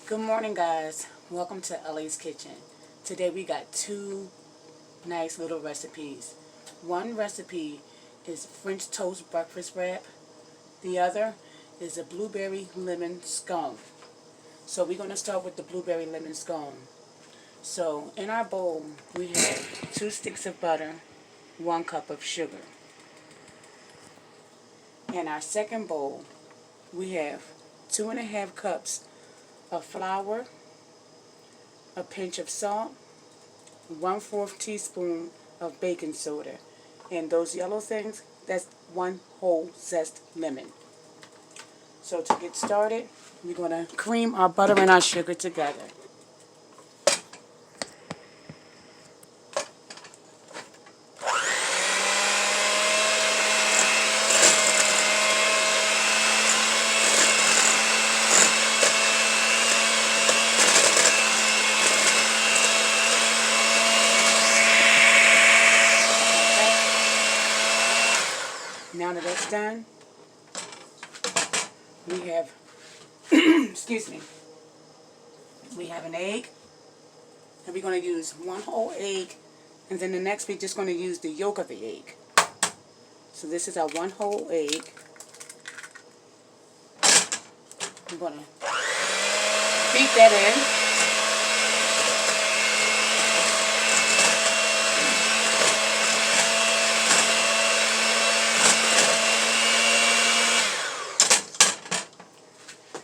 Good morning, guys. Welcome to Ellie's Kitchen. Today we got two nice little recipes. One recipe is French toast breakfast wrap. The other is a blueberry lemon scone. So we're going to start with the blueberry lemon scone. So in our bowl we have 2 sticks of butter, 1 cup of sugar. In our second bowl we have 2.5 cups of flour, a pinch of salt, 1/4 teaspoon of baking soda, and those yellow things, that's 1 whole zest lemon. So to get started, we're going to cream our butter and our sugar together. Now that that's done, we have, excuse me, we have an egg, and we're going to use 1 whole egg, and then the next we're just going to use the yolk of the egg. So this is our 1 whole egg. I'm going to beat that in.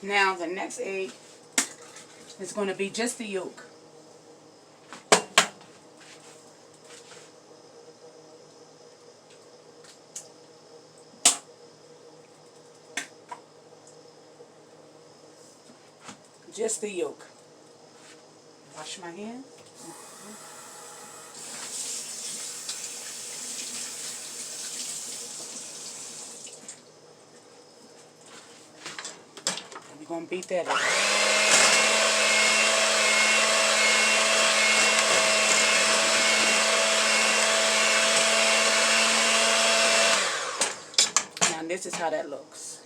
Now the next egg is going to be just the yolk. Just the yolk. Wash my hands. And we're going to beat that in. Now this is how that looks.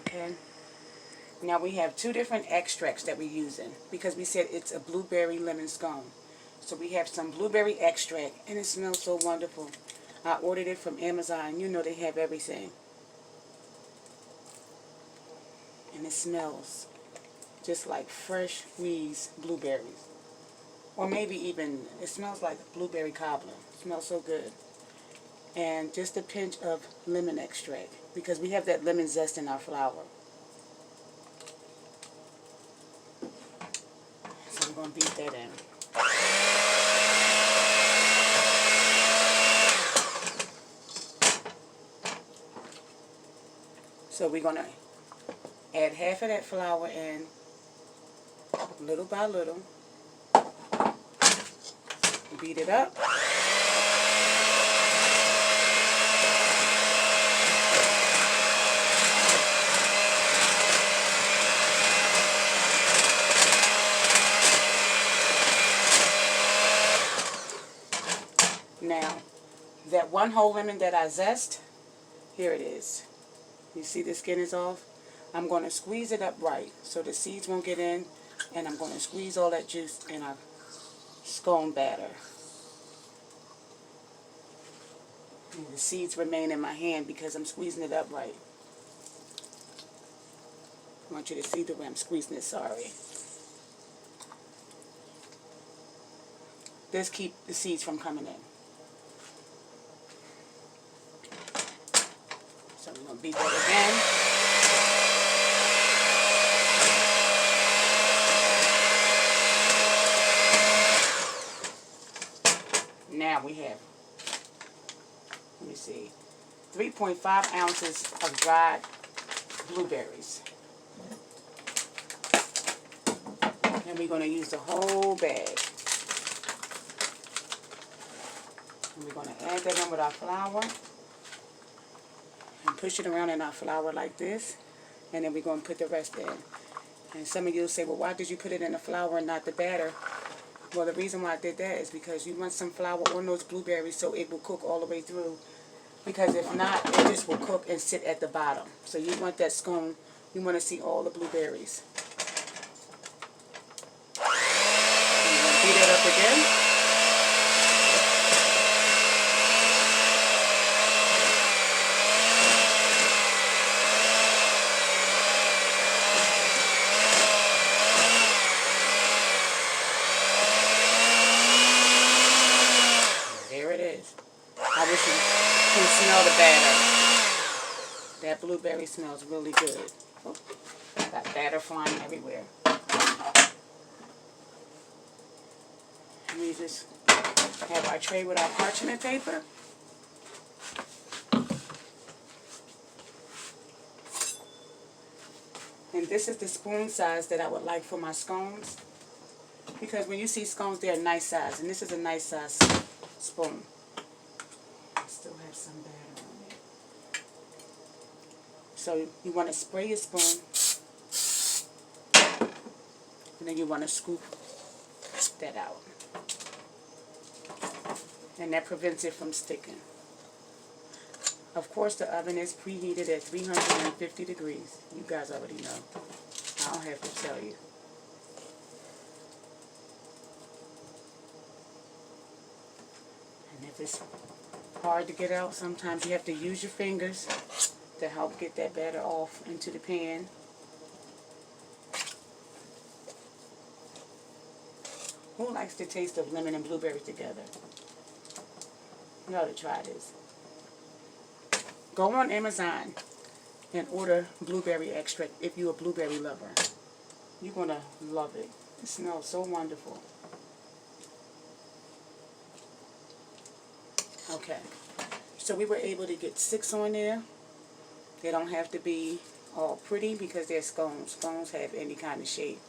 Okay. Now we have 2 different extracts that we're using because we said it's a blueberry lemon scone. So we have some blueberry extract, and it smells so wonderful. I ordered it from Amazon. You know they have everything. And it smells just like fresh squeezed blueberries. Or maybe even, it smells like blueberry cobbler. It smells so good. And just a pinch of lemon extract because we have that lemon zest in our flour. So we're going to beat that in. So we're going to add half of that flour in, little by little. Beat it up. Now, that 1 whole lemon that I zest, here it is. You see the skin is off? I'm going to squeeze it up right so the seeds won't get in, and I'm going to squeeze all that juice in our scone batter. And the seeds remain in my hand because I'm squeezing it up right. I want you to see the way I'm squeezing it, sorry. This keeps the seeds from coming in. So we're going to beat that again. Now we have, let me see, 3.5 ounces of dried blueberries. And we're going to use the whole bag. And we're going to add that in with our flour. And push it around in our flour like this. And then we're going to put the rest in. And some of you will say, well, why did you put it in the flour and not the batter? Well, the reason why I did that is because you want some flour on those blueberries so it will cook all the way through. Because if not, it just will cook and sit at the bottom. So you want that scone You want to see all the blueberries. I'm going to beat it up again. There it is. I wish you can smell the batter. That blueberry smells really good. Oh, got batter flying everywhere. We just have our tray with our parchment paper. And this is the spoon size that I would like for my scones. Because when you see scones, they're a nice size. And this is a nice size spoon. I still have some batter on it. So you want to spray your spoon. And then you want to scoop that out. And that prevents it from sticking. Of course, the oven is preheated at 350 degrees. You guys already know. I don't have to tell you. And if it's hard to get out, sometimes you have to use your fingers to help get that batter off into the pan. Who likes the taste of lemon and blueberries together? You ought to try this. Go on Amazon and order blueberry extract if you're a blueberry lover. You're going to love it. It smells so wonderful. Okay. So we were able to get 6 on there. They don't have to be all pretty because they're scones. Scones have any kind of shape,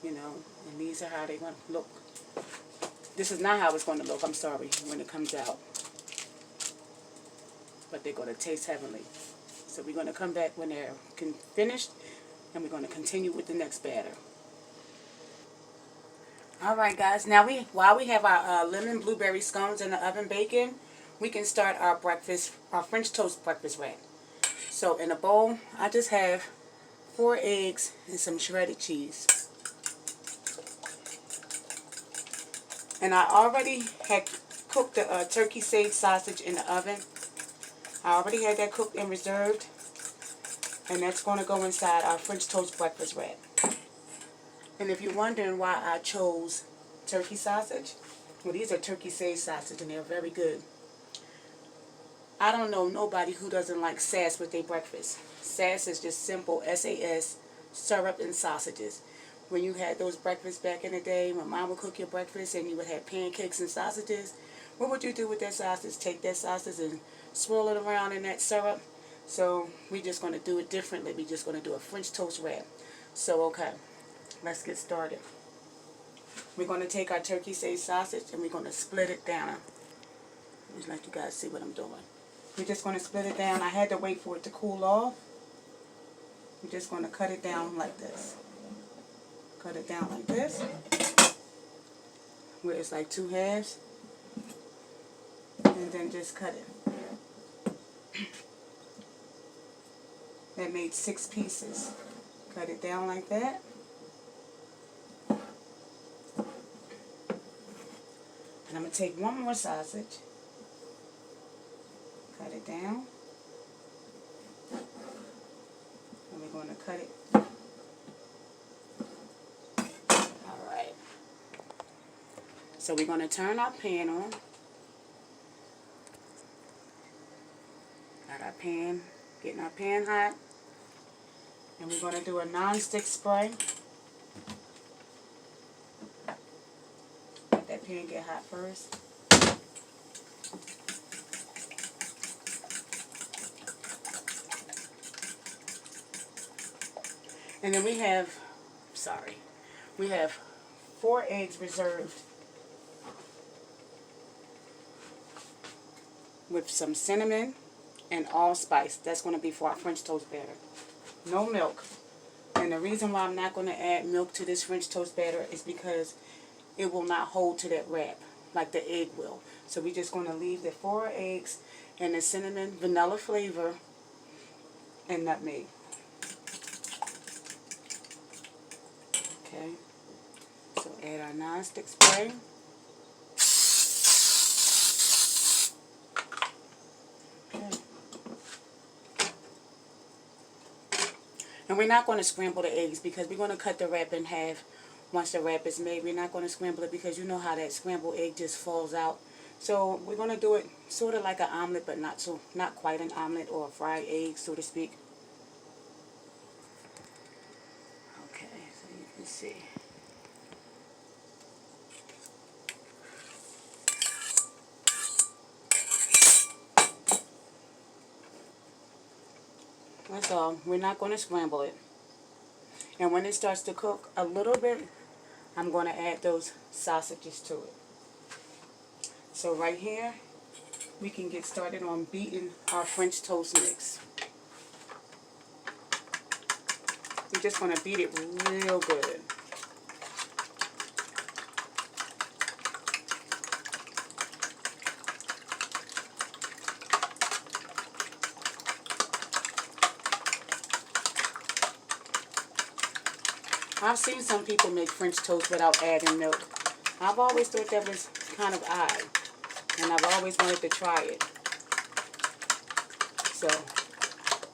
you know. And these are how they're going to look. This is not how it's going to look, I'm sorry, when it comes out. But they're going to taste heavenly. So we're going to come back when they're finished, and we're going to continue with the next batter. Alright guys, now while we have our lemon blueberry scones in the oven baking, we can start our French toast breakfast wrap. So in a bowl, I just have 4 eggs and some shredded cheese. And I already had cooked the turkey sage sausage in the oven. I already had that cooked and reserved. And that's going to go inside our French toast breakfast wrap. And if you're wondering why I chose turkey sausage, well, these are turkey sage sausage and they're very good. I don't know nobody who doesn't like sass with their breakfast. Sass is just simple S-A-S, syrup and sausages. When you had those breakfasts back in the day, when Mom would cook your breakfast and you would have pancakes and sausages, what would you do with that sausage? Take that sausage and swirl it around in that syrup. So we're just going to do it differently. We're just going to do a French toast wrap. So okay, let's get started. We're going to take our turkey sage sausage and we're going to split it down. Just let you guys see what I'm doing. We're just going to split it down. I had to wait for it to cool off. We're just going to cut it down like this. Cut it down like this, where it's like 2 halves, and then just cut it. That made 6 pieces. Cut it down like that. And I'm going to take one more sausage, cut it down, and we're going to cut it. Alright. So we're going to turn our pan on. Got our pan, getting our pan hot. And we're going to do a non-stick spray. Let that pan get hot first. And then we have 4 eggs reserved with some cinnamon and allspice. That's going to be for our French toast batter. No milk. And the reason why I'm not going to add milk to this French toast batter is because it will not hold to that wrap like the egg will. So we're just going to leave the 4 eggs and the cinnamon, vanilla flavor, and nutmeg. add our non-stick spray. Okay. And we're not going to scramble the eggs because we're going to cut the wrap in half once the wrap is made. We're not going to scramble it because you know how that scrambled egg just falls out. So we're going to do it sort of like an omelet, but not quite an omelet or a fried egg, so to speak. Okay, so you can see. That's all. We're not going to scramble it. And when it starts to cook a little bit, I'm going to add those sausages to it. So right here, we can get started on beating our French toast mix. We're just going to beat it real good. I've seen some people make French toast without adding milk. I've always thought that was kind of odd, and I've always wanted to try it. So,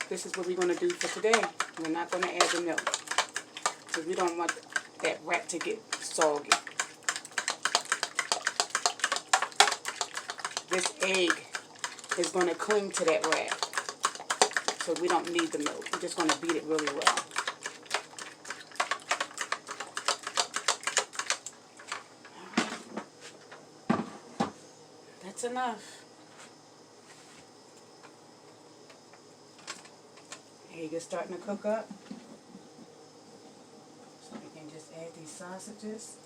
this is what we're going to do for today. We're not going to add the milk, because we don't want that wrap to get soggy. This egg is going to cling to that wrap, so we don't need the milk. We're just going to beat it really well. That's enough. Egg is starting to cook up. So we can just add these sausages.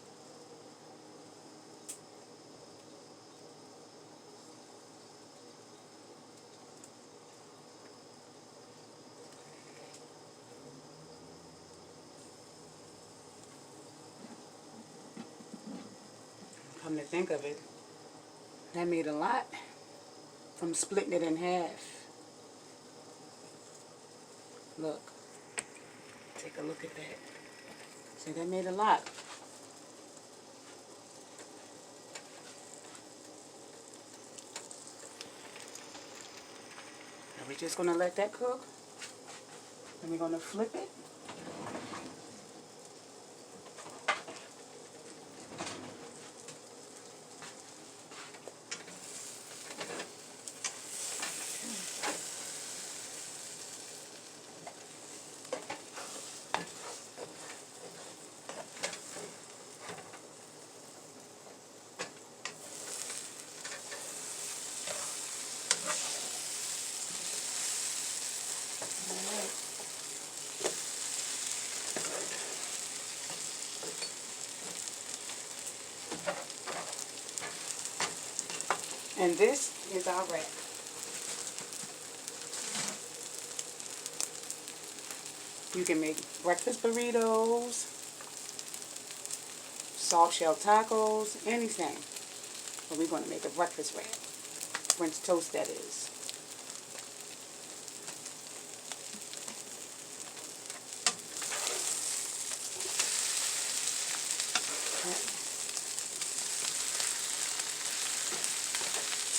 Come to think of it, that made a lot from splitting it in half. Look. Take a look at that. See, that made a lot. And we're just going to let that cook. And we're going to flip it. And this is our wrap. You can make breakfast burritos, soft shell tacos, anything. But we're going to make a breakfast wrap. French toast, that is.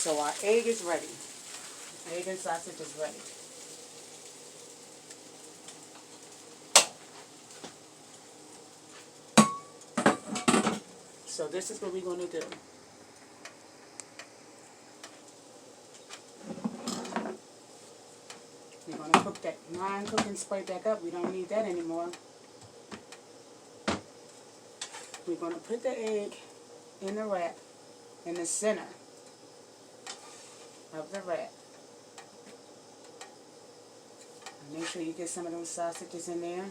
So our egg is ready. Egg and sausage is ready. So this is what we're going to do. We're going to cook that non-cooking spray back up. We don't need that anymore. We're going to put the egg in the wrap in the center of the wrap. And make sure you get some of those sausages in there.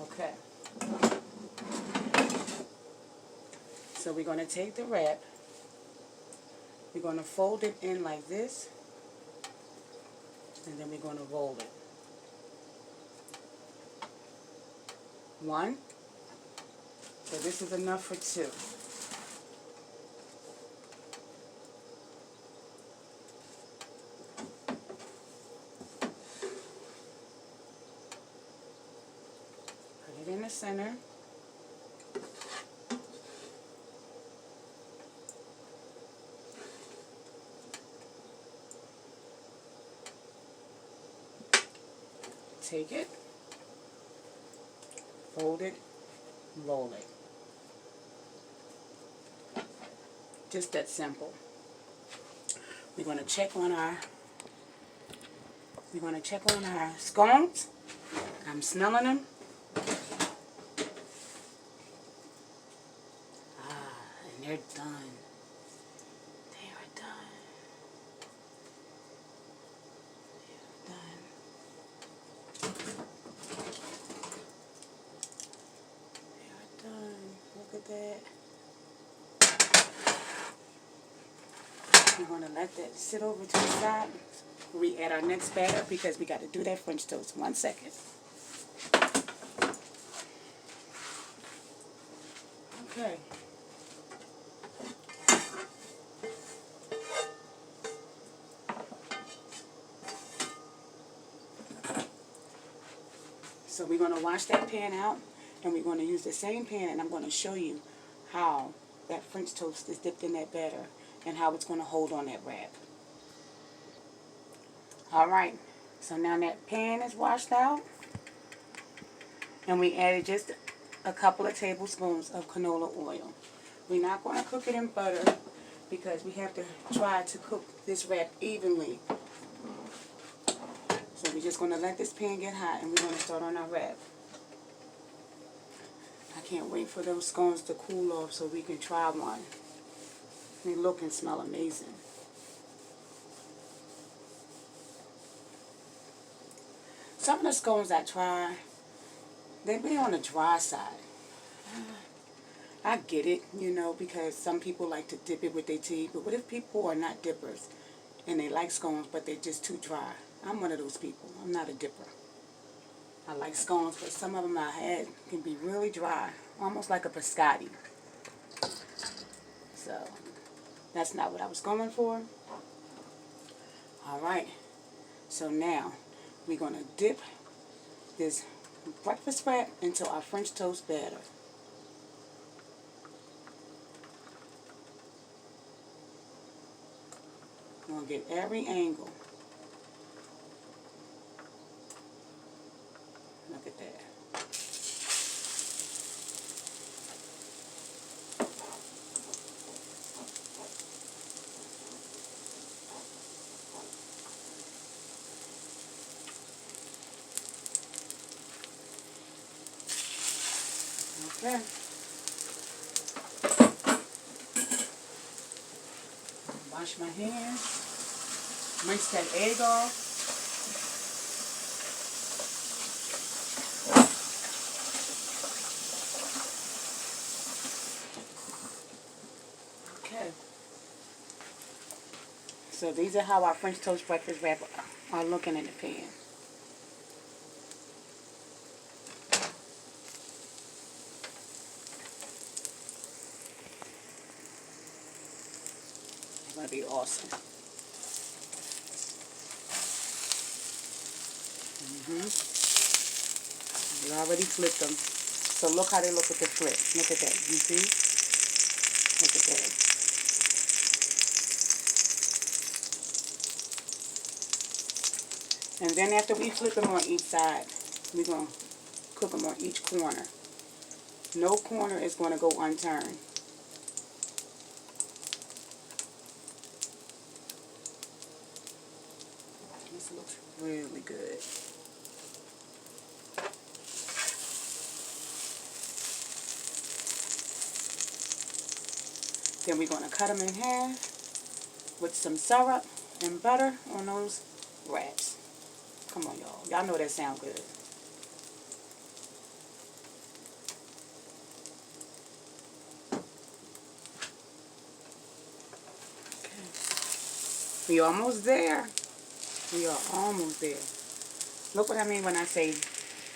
Okay. So we're going to take the wrap. We're going to fold it in like this. And then we're going to roll it. 1. So this is enough for 2. center. Take it, fold it, roll it. Just that simple. We're going to check on our scones. I'm smelling them. And they're done. They are done. They are done. Look at that. We're going to let that sit over to the side. We add our next batter because we got to do that French toast. 1 second. Okay. So we're going to wash that pan out, and we're going to use the same pan, and I'm going to show you how that French toast is dipped in that batter and how it's going to hold on that wrap. Alright, so now that pan is washed out, and we added just a couple of tablespoons of canola oil. We're not going to cook it in butter because we have to try to cook this wrap evenly. So we're just going to let this pan get hot, and we're going to start on our wrap. I can't wait for those scones to cool off so we can try one. They look and smell amazing. Some of the scones I try, they be on the dry side. I get it, you know, because some people like to dip it with their tea. But what if people are not dippers and they like scones but they're just too dry? I'm one of those people. I'm not a dipper. I like scones, but some of them I had can be really dry, almost like a biscotti. So that's not what I was going for. Alright, so now we're going to dip this breakfast wrap into our French toast batter. We're going to get every angle. Look at that. Okay. Wash my hands. Rinse that egg off. Okay. So these are how our French toast breakfast wrap are looking in the pan. It's going to be awesome. We already flipped them. So look how they look with the flip. Look at that. You see? Look at that. And then after we flip them on each side, we're going to cook them on each corner. No corner is going to go unturned. This looks really good. Then we're going to cut them in half with some syrup and butter on those wraps. Come on, y'all. Y'all know that sounds good. Okay. We almost there. We are almost there. Look what I mean when I say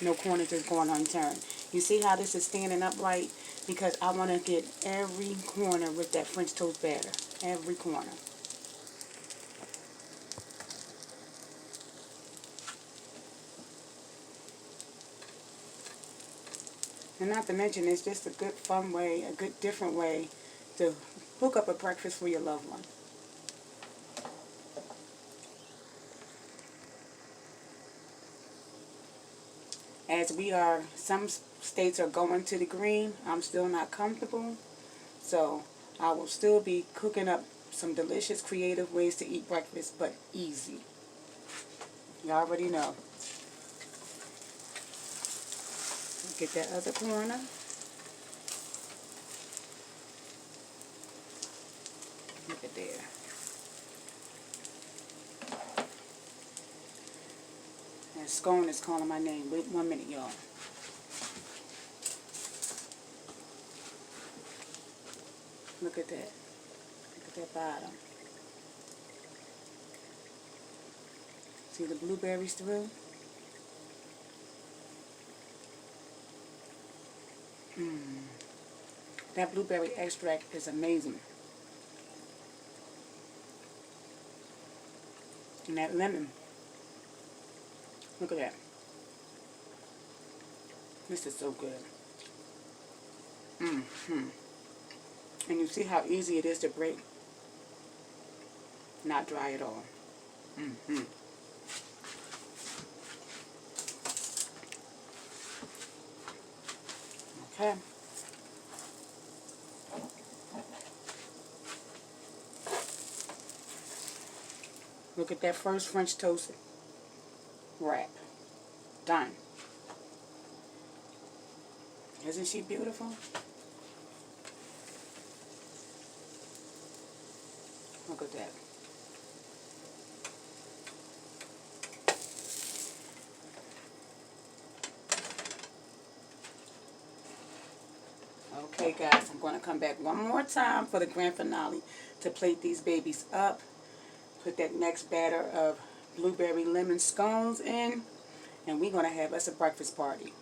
no corners is going unturned. You see how this is standing upright? Because I want to get every corner with that French toast batter. Every corner. And not to mention, it's just a good fun way, a good different way to hook up a breakfast for your loved one. As some states are going to the green, I'm still not comfortable. So I will still be cooking up some delicious, creative ways to eat breakfast, but easy. You already know. Get that other corner. Look at there. And Scone is calling my name. Wait 1 minute, y'all. Look at that. Look at that bottom. See the blueberries through? That blueberry extract is amazing. And that lemon. Look at that. This is so good. And you see how easy it is to break. Not dry at all. Okay. Look at that first French toast wrap. Done. Isn't she beautiful? Look at that. Okay, guys, I'm going to come back one more time for the grand finale to plate these babies up. Put that next batter of blueberry lemon scones in, and we're going to have us a breakfast party.